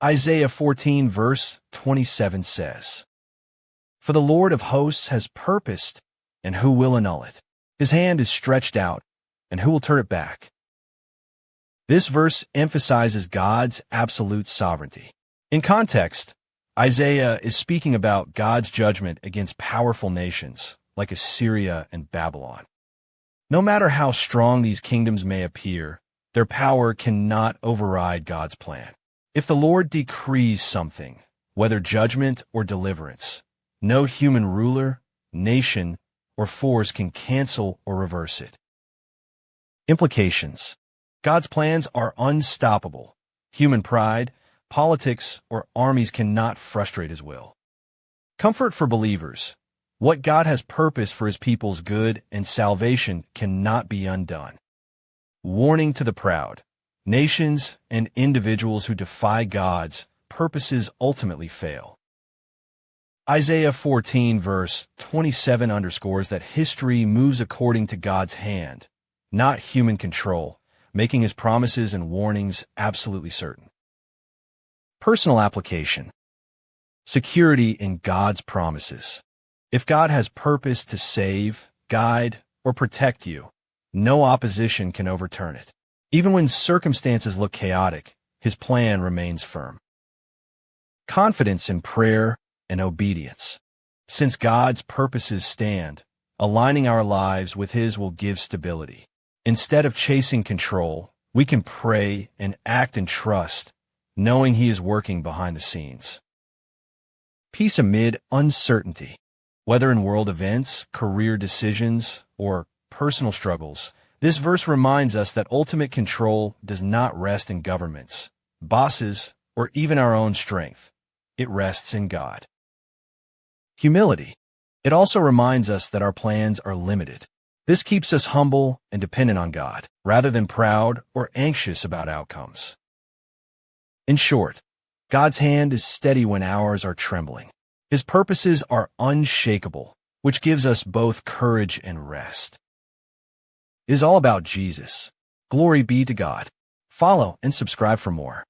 Isaiah 14 verse 27 says, "For the Lord of hosts has purposed, and who will annul it? His hand is stretched out, and who will turn it back?" This verse emphasizes God's absolute sovereignty. In context, Isaiah is speaking about God's judgment against powerful nations like Assyria and Babylon. No matter how strong these kingdoms may appear, their power cannot override God's plan. If the Lord decrees something, whether judgment or deliverance, no human ruler, nation, or force can cancel or reverse it. Implications: God's plans are unstoppable. Human pride, politics, or armies cannot frustrate his will. Comfort for believers: what God has purposed for his people's good and salvation cannot be undone. Warning to the proud: nations and individuals who defy God's purposes ultimately fail. Isaiah 14 verse 27 underscores that history moves according to God's hand, not human control, making his promises and warnings absolutely certain. Personal application: security in God's promises. If God has purpose to save, guide, or protect you, no opposition can overturn it. Even when circumstances look chaotic, his plan remains firm. Confidence in prayer and obedience. Since God's purposes stand, aligning our lives with his will give stability. Instead of chasing control, we can pray and act in trust, knowing he is working behind the scenes. Peace amid uncertainty. Whether in world events, career decisions, or personal struggles, this verse reminds us that ultimate control does not rest in governments, bosses, or even our own strength. It rests in God. Humility. It also reminds us that our plans are limited. This keeps us humble and dependent on God, rather than proud or anxious about outcomes. In short, God's hand is steady when ours are trembling. His purposes are unshakable, which gives us both courage and rest. It is all about Jesus. Glory be to God. Follow and subscribe for more.